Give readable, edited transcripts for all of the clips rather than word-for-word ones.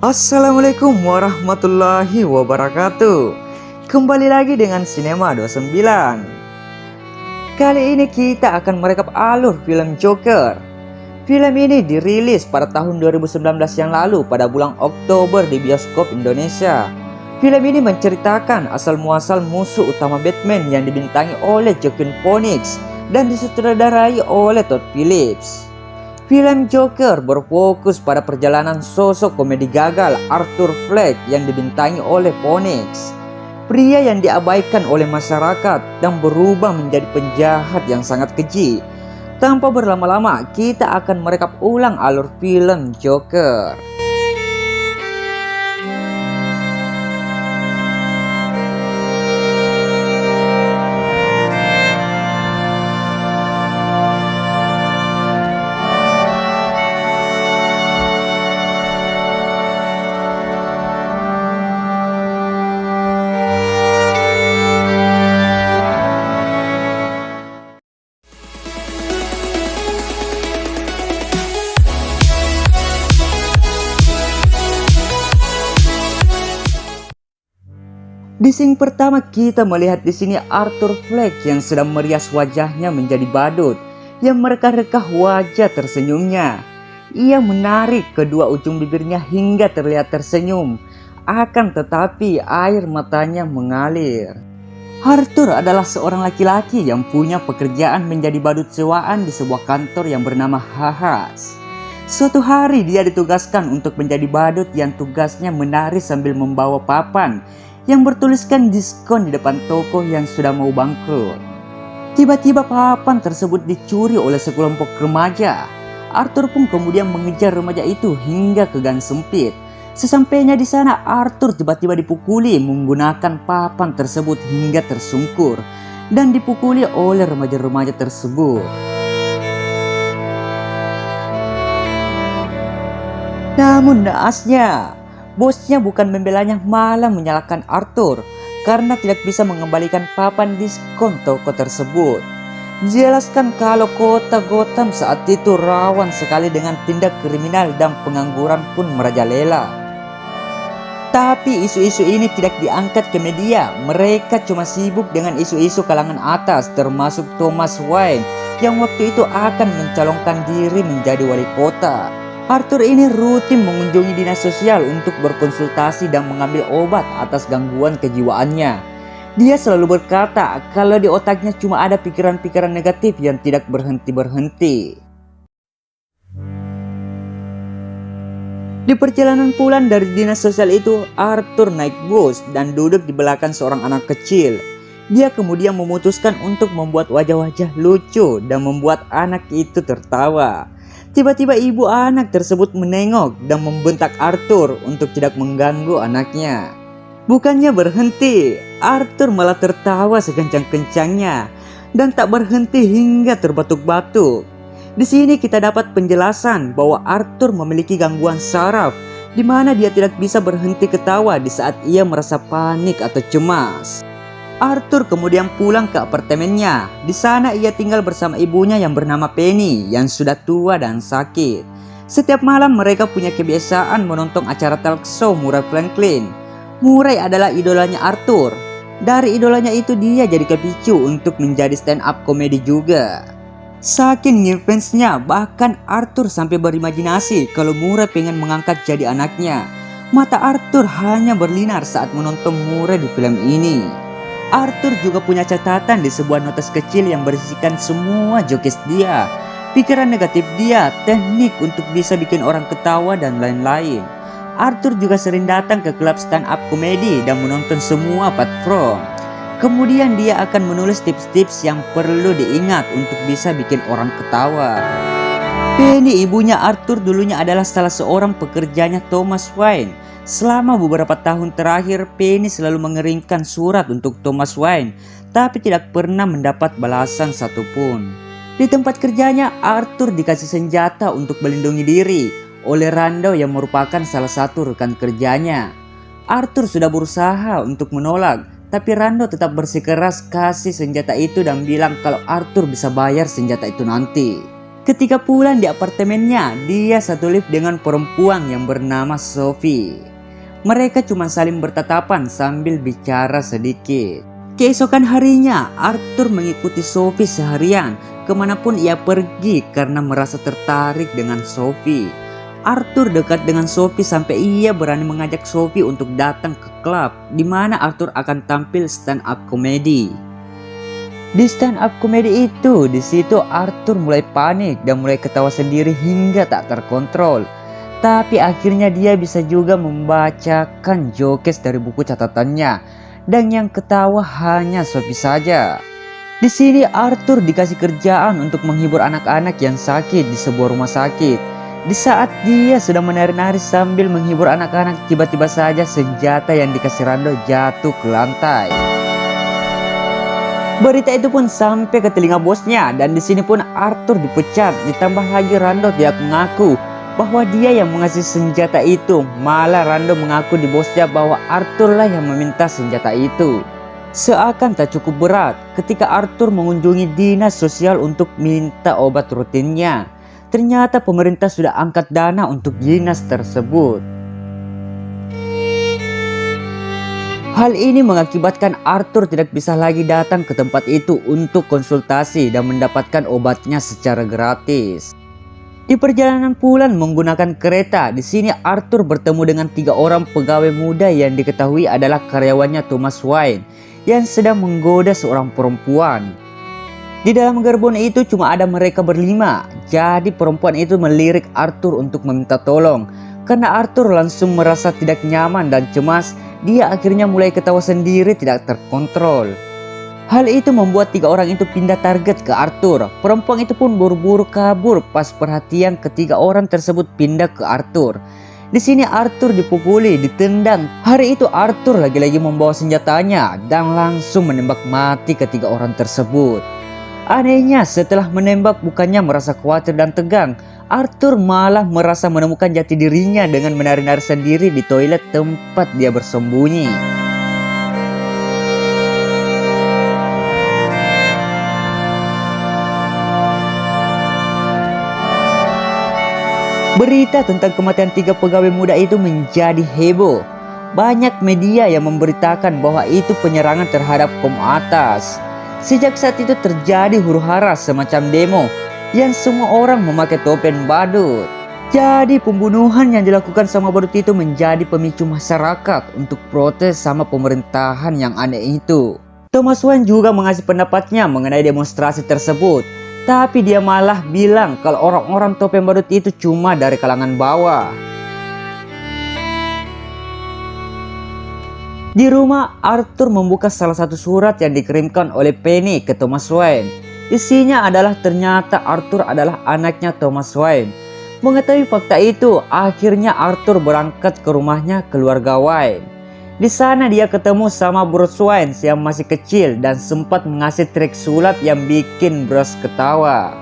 Assalamualaikum warahmatullahi wabarakatuh. Kembali lagi dengan Cinema 29. Kali ini kita akan merekap alur film Joker. Film ini dirilis pada tahun 2019 yang lalu pada bulan Oktober di bioskop Indonesia. Film ini menceritakan asal muasal musuh utama Batman yang dibintangi oleh Joaquin Phoenix dan disutradarai oleh Todd Phillips. Film Joker berfokus pada perjalanan sosok komedi gagal Arthur Fleck yang dibintangi oleh Phoenix, pria yang diabaikan oleh masyarakat dan berubah menjadi penjahat yang sangat keji. Tanpa berlama-lama, kita akan merekap ulang alur film Joker. Di scene pertama kita melihat di sini Arthur Fleck yang sedang merias wajahnya menjadi badut yang mereka-reka wajah tersenyumnya. Ia menarik kedua ujung bibirnya hingga terlihat tersenyum, akan tetapi air matanya mengalir. Arthur adalah seorang laki-laki yang punya pekerjaan menjadi badut sewaan di sebuah kantor yang bernama Hahas. Suatu hari dia ditugaskan untuk menjadi badut yang tugasnya menari sambil membawa papan yang bertuliskan diskon di depan toko yang sudah mau bangkrut. Tiba-tiba papan tersebut dicuri oleh sekelompok remaja. Arthur pun kemudian mengejar remaja itu hingga ke gang sempit. Sesampainya di sana, Arthur tiba-tiba dipukuli menggunakan papan tersebut hingga tersungkur dan dipukuli oleh remaja-remaja tersebut. Namun naasnya, bosnya bukan membelanya, malah menyalahkan Arthur karena tidak bisa mengembalikan papan diskon toko tersebut. Dijelaskan kalau kota Gotham saat itu rawan sekali dengan tindak kriminal dan pengangguran pun merajalela. Tapi isu-isu ini tidak diangkat ke media. Mereka cuma sibuk dengan isu-isu kalangan atas, termasuk Thomas Wayne yang waktu itu akan mencalonkan diri menjadi wali kota. Arthur ini rutin mengunjungi dinas sosial untuk berkonsultasi dan mengambil obat atas gangguan kejiwaannya. Dia selalu berkata kalau di otaknya cuma ada pikiran-pikiran negatif yang tidak berhenti-berhenti. Di perjalanan pulang dari dinas sosial itu, Arthur naik bus dan duduk di belakang seorang anak kecil. Dia kemudian memutuskan untuk membuat wajah-wajah lucu dan membuat anak itu tertawa. Tiba-tiba ibu anak tersebut menengok dan membentak Arthur untuk tidak mengganggu anaknya. Bukannya berhenti, Arthur malah tertawa sekencang-kencangnya dan tak berhenti hingga terbatuk-batuk. Di sini kita dapat penjelasan bahwa Arthur memiliki gangguan saraf, di mana dia tidak bisa berhenti ketawa di saat ia merasa panik atau cemas. Arthur kemudian pulang ke apartemennya. Di sana ia tinggal bersama ibunya yang bernama Penny yang sudah tua dan sakit. Setiap malam mereka punya kebiasaan menonton acara talk show Murray Franklin. Murray adalah idolanya Arthur. Dari idolanya itu dia jadi kepicu untuk menjadi stand up komedi juga. Saking ngefansnya, bahkan Arthur sampai berimajinasi kalau Murray pengen mengangkat jadi anaknya. Mata Arthur hanya berlinar saat menonton Murray di film ini. Arthur juga punya catatan di sebuah notes kecil yang berisikan semua jokes dia, pikiran negatif dia, teknik untuk bisa bikin orang ketawa dan lain-lain. Arthur juga sering datang ke klub stand up komedi dan menonton semua platform. Kemudian dia akan menulis tips-tips yang perlu diingat untuk bisa bikin orang ketawa. Penny, ibunya Arthur, dulunya adalah salah seorang pekerjanya Thomas Wayne. Selama beberapa tahun terakhir, Penny selalu mengirimkan surat untuk Thomas Wayne, tapi tidak pernah mendapat balasan satupun. Di tempat kerjanya, Arthur dikasih senjata untuk melindungi diri oleh Rando yang merupakan salah satu rekan kerjanya. Arthur sudah berusaha untuk menolak, tapi Rando tetap bersikeras kasih senjata itu dan bilang kalau Arthur bisa bayar senjata itu nanti. Ketika pulang di apartemennya, dia satu lift dengan perempuan yang bernama Sophie. Mereka cuma saling bertatapan sambil bicara sedikit. Keesokan harinya, Arthur mengikuti Sophie seharian kemanapun ia pergi karena merasa tertarik dengan Sophie. Arthur dekat dengan Sophie sampai ia berani mengajak Sophie untuk datang ke klub di mana Arthur akan tampil stand up comedy. Di stand up comedy itu, di situ Arthur mulai panik dan mulai ketawa sendiri hingga tak terkontrol. Tapi akhirnya dia bisa juga membacakan jokes dari buku catatannya, dan yang ketawa hanya Sophie saja. Di sini Arthur dikasih kerjaan untuk menghibur anak-anak yang sakit di sebuah rumah sakit. Di saat dia sedang menari-nari sambil menghibur anak-anak, tiba-tiba saja senjata yang dikasih Rando jatuh ke lantai. Berita itu pun sampai ke telinga bosnya, dan di sini pun Arthur dipecat. Ditambah lagi Rando tidak mengaku bahwa dia yang mengasih senjata itu. Malah Rando mengaku di bosnya bahwa Arthur lah yang meminta senjata itu. Seakan tak cukup berat, ketika Arthur mengunjungi dinas sosial untuk minta obat rutinnya, ternyata pemerintah sudah angkat dana untuk dinas tersebut. Hal ini mengakibatkan Arthur tidak bisa lagi datang ke tempat itu untuk konsultasi dan mendapatkan obatnya secara gratis. Di perjalanan pulang menggunakan kereta, di sini Arthur bertemu dengan 3 orang pegawai muda yang diketahui adalah karyawannya Thomas Wayne yang sedang menggoda seorang perempuan. Di dalam gerbong itu cuma ada mereka berlima, jadi perempuan itu melirik Arthur untuk meminta tolong. Karena Arthur langsung merasa tidak nyaman dan cemas, dia akhirnya mulai ketawa sendiri tidak terkontrol. Hal itu membuat 3 orang itu pindah target ke Arthur. Perempuan itu pun buru-buru kabur pas perhatian ketiga orang tersebut pindah ke Arthur. Di sini Arthur dipukuli, ditendang. Hari itu Arthur lagi-lagi membawa senjatanya dan langsung menembak mati ketiga orang tersebut. Anehnya setelah menembak bukannya merasa khawatir dan tegang, Arthur malah merasa menemukan jati dirinya dengan menari-nari sendiri di toilet tempat dia bersembunyi. Berita tentang kematian 3 pegawai muda itu menjadi heboh. Banyak media yang memberitakan bahwa itu penyerangan terhadap kaum atas. Sejak saat itu terjadi huru-hara semacam demo yang semua orang memakai topeng badut. Jadi pembunuhan yang dilakukan sama badut itu menjadi pemicu masyarakat untuk protes sama pemerintahan yang aneh itu. Thomas Wayne juga mengasih pendapatnya mengenai demonstrasi tersebut. Tapi dia malah bilang kalau orang-orang topeng badut itu cuma dari kalangan bawah. Di rumah, Arthur membuka salah satu surat yang dikirimkan oleh Penny ke Thomas Wayne. Isinya adalah ternyata Arthur adalah anaknya Thomas Wayne. Mengetahui fakta itu, akhirnya Arthur berangkat ke rumahnya keluarga Wayne. Di sana dia ketemu sama Bruce Wayne yang masih kecil dan sempat mengasih trik sulap yang bikin Bruce ketawa.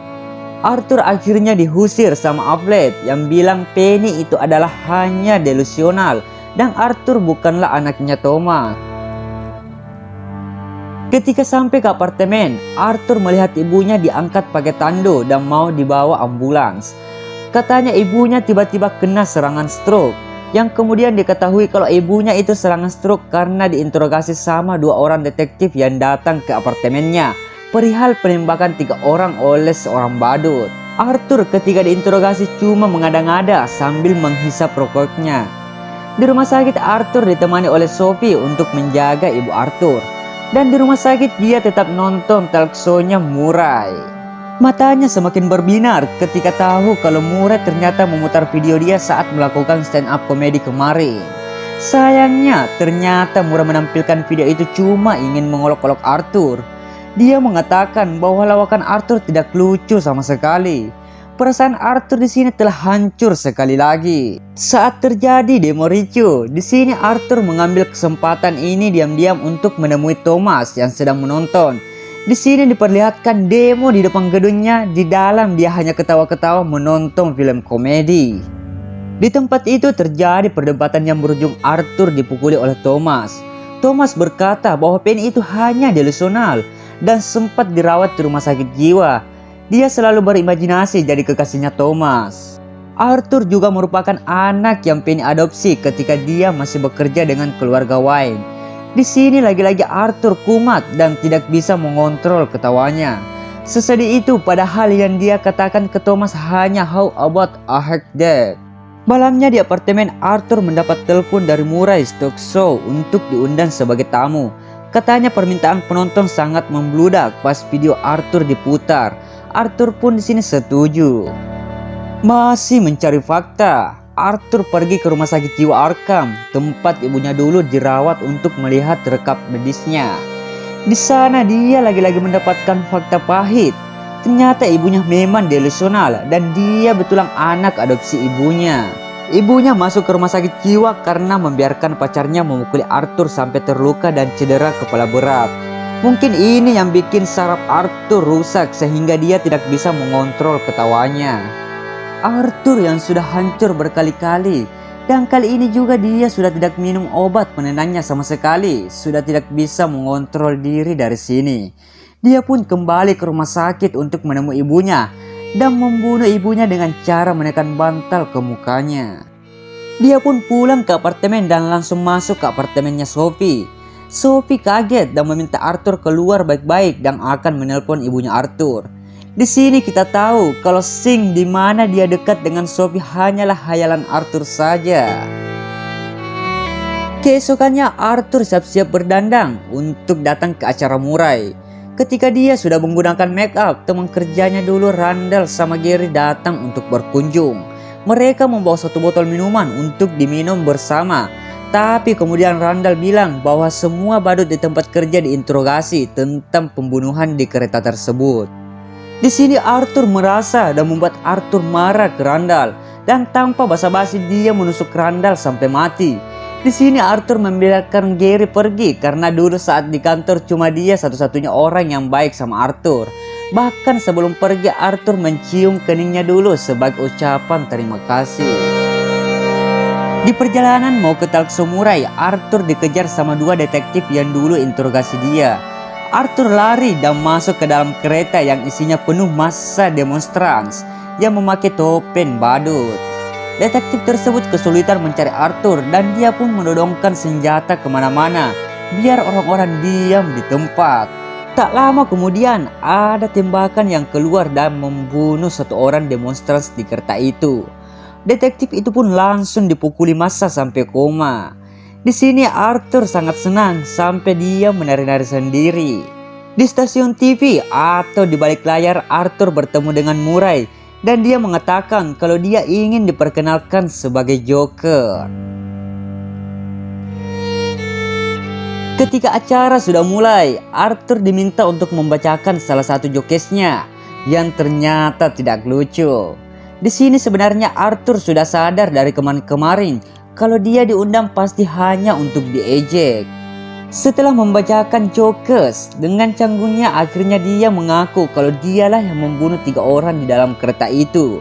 Arthur akhirnya diusir sama Affleck yang bilang Penny itu adalah hanya delusional dan Arthur bukanlah anaknya Thomas. Ketika sampai ke apartemen, Arthur melihat ibunya diangkat pakai tando dan mau dibawa ambulans. Katanya ibunya tiba-tiba kena serangan stroke, yang kemudian diketahui kalau ibunya itu serangan stroke karena diinterogasi sama 2 orang detektif yang datang ke apartemennya perihal penembakan 3 orang oleh seorang badut. Arthur ketika diinterogasi cuma mengada-ngada sambil menghisap rokoknya. Di rumah sakit Arthur ditemani oleh Sophie untuk menjaga ibu Arthur. Dan di rumah sakit dia tetap nonton talk show-nya Murray. Matanya semakin berbinar ketika tahu kalau Murray ternyata memutar video dia saat melakukan stand up comedy kemarin. Sayangnya ternyata Murray menampilkan video itu cuma ingin mengolok-olok Arthur. Dia mengatakan bahwa lawakan Arthur tidak lucu sama sekali. Perasaan Arthur di sini telah hancur sekali lagi. Saat terjadi demo ricu, di sini Arthur mengambil kesempatan ini diam-diam untuk menemui Thomas yang sedang menonton. Di sini diperlihatkan demo di depan gedungnya, di dalam dia hanya ketawa-ketawa menonton film komedi. Di tempat itu terjadi perdebatan yang berujung Arthur dipukuli oleh Thomas. Thomas berkata bahwa Penny itu hanya delusional dan sempat dirawat di rumah sakit jiwa. Dia selalu berimajinasi jadi kekasihnya Thomas. Arthur juga merupakan anak yang Penny adopsi ketika dia masih bekerja dengan keluarga Wayne. Di sini lagi-lagi Arthur kumat dan tidak bisa mengontrol ketawanya. Sesedih itu padahal yang dia katakan ke Thomas hanya "How about a hack date?" Malamnya di apartemen, Arthur mendapat telepon dari Murray Stokeshaw untuk diundang sebagai tamu. Katanya permintaan penonton sangat membludak pas video Arthur diputar. Arthur pun di sini setuju. Masih mencari fakta, Arthur pergi ke rumah sakit jiwa Arkham, tempat ibunya dulu dirawat untuk melihat rekap medisnya. Di sana dia lagi-lagi mendapatkan fakta pahit. Ternyata ibunya memang delusional dan dia betulan anak adopsi ibunya. Ibunya masuk ke rumah sakit jiwa karena membiarkan pacarnya memukuli Arthur sampai terluka dan cedera kepala berat. Mungkin ini yang bikin saraf Arthur rusak sehingga dia tidak bisa mengontrol ketawanya. Arthur yang sudah hancur berkali-kali, dan kali ini juga dia sudah tidak minum obat penenangnya sama sekali, sudah tidak bisa mengontrol diri dari sini. Dia pun kembali ke rumah sakit untuk menemui ibunya dan membunuh ibunya dengan cara menekan bantal ke mukanya. Dia pun pulang ke apartemen dan langsung masuk ke apartemennya Sophie. Sophie kaget dan meminta Arthur keluar baik-baik dan akan menelpon ibunya Arthur. Di sini kita tahu kalau scene di mana dia dekat dengan Sophie hanyalah hayalan Arthur saja. Keesokannya Arthur siap-siap berdandang untuk datang ke acara Murray. Ketika dia sudah menggunakan make up, teman kerjanya dulu Randall sama Gary datang untuk berkunjung. Mereka membawa satu botol minuman untuk diminum bersama. Tapi kemudian Randall bilang bahwa semua badut di tempat kerja diinterogasi tentang pembunuhan di kereta tersebut. Di sini Arthur merasa dan membuat Arthur marah ke Randall, dan tanpa basa-basi dia menusuk Randall sampai mati. Di sini Arthur membiarkan Gary pergi karena dulu saat di kantor cuma dia satu-satunya orang yang baik sama Arthur. Bahkan sebelum pergi Arthur mencium keningnya dulu sebagai ucapan terima kasih. Di perjalanan mau ke Talkshow Murray, Arthur dikejar sama dua detektif yang dulu interogasi dia. Arthur lari dan masuk ke dalam kereta yang isinya penuh massa demonstrans yang memakai topeng badut. Detektif tersebut kesulitan mencari Arthur dan dia pun menodongkan senjata kemana-mana biar orang-orang diam di tempat. Tak lama kemudian ada tembakan yang keluar dan membunuh satu orang demonstrans di kereta itu. Detektif itu pun langsung dipukuli massa sampai koma. Di sini Arthur sangat senang sampai dia menari-nari sendiri. Di stasiun TV atau di balik layar Arthur bertemu dengan Murray dan dia mengatakan kalau dia ingin diperkenalkan sebagai Joker. Ketika acara sudah mulai, Arthur diminta untuk membacakan salah satu jokesnya yang ternyata tidak lucu. Di sini sebenarnya Arthur sudah sadar dari kemarin kalau dia diundang pasti hanya untuk diejek. Setelah membacakan jokes, dengan canggungnya akhirnya dia mengaku kalau dialah yang membunuh 3 orang di dalam kereta itu.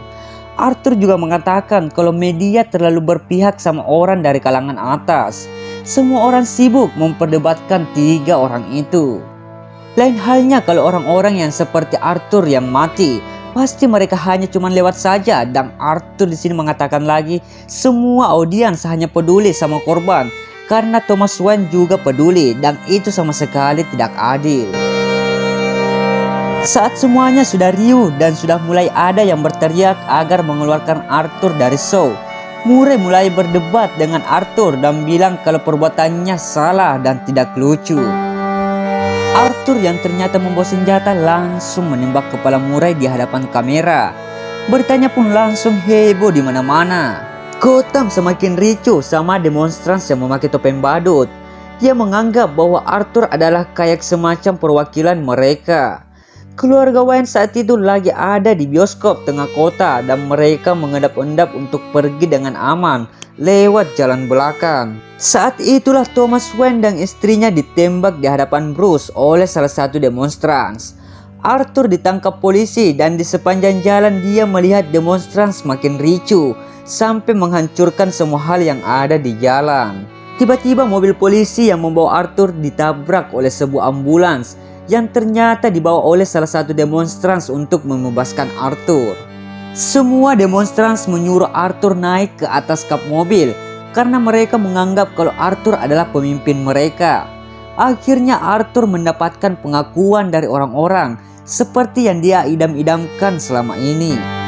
Arthur juga mengatakan kalau media terlalu berpihak sama orang dari kalangan atas. Semua orang sibuk memperdebatkan 3 orang itu. Lain halnya kalau orang-orang yang seperti Arthur yang mati, pasti mereka hanya cuma lewat saja. Dan Arthur di sini mengatakan lagi, semua audiens hanya peduli sama korban karena Thomas Wayne juga peduli dan itu sama sekali tidak adil. Saat semuanya sudah riuh dan sudah mulai ada yang berteriak agar mengeluarkan Arthur dari show, Murray mulai berdebat dengan Arthur dan bilang kalau perbuatannya salah dan tidak lucu. Arthur yang ternyata membawa senjata langsung menembak kepala Murray di hadapan kamera. Beritanya pun langsung heboh di mana-mana. Gotham semakin ricuh sama demonstrans yang memakai topeng badut. Dia menganggap bahwa Arthur adalah kayak semacam perwakilan mereka. Keluarga Wayne saat itu lagi ada di bioskop tengah kota dan mereka mengendap-endap untuk pergi dengan aman lewat jalan belakang. Saat itulah Thomas Wayne dan istrinya ditembak di hadapan Bruce oleh salah satu demonstrans. Arthur ditangkap polisi dan di sepanjang jalan dia melihat demonstrans makin ricuh sampai menghancurkan semua hal yang ada di jalan. Tiba-tiba mobil polisi yang membawa Arthur ditabrak oleh sebuah ambulans yang ternyata dibawa oleh salah satu demonstrans untuk membebaskan Arthur. Semua demonstrans menyuruh Arthur naik ke atas kap mobil karena mereka menganggap kalau Arthur adalah pemimpin mereka. Akhirnya Arthur mendapatkan pengakuan dari orang-orang seperti yang dia idam-idamkan selama ini.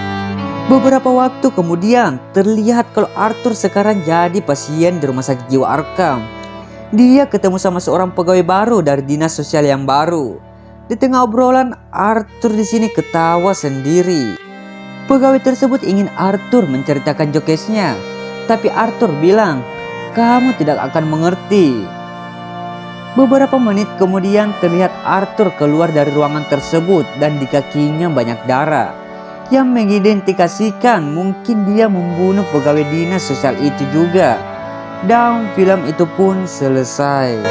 Beberapa waktu kemudian terlihat kalau Arthur sekarang jadi pasien di rumah sakit jiwa Arkham. Dia ketemu sama seorang pegawai baru dari dinas sosial yang baru. Di tengah obrolan, Arthur di sini ketawa sendiri. Pegawai tersebut ingin Arthur menceritakan jokesnya, tapi Arthur bilang, "Kamu tidak akan mengerti." Beberapa menit kemudian terlihat Arthur keluar dari ruangan tersebut dan di kakinya banyak darah yang mengidentifikasikan mungkin dia membunuh pegawai dinas sosial itu juga. Dan film itu pun selesai.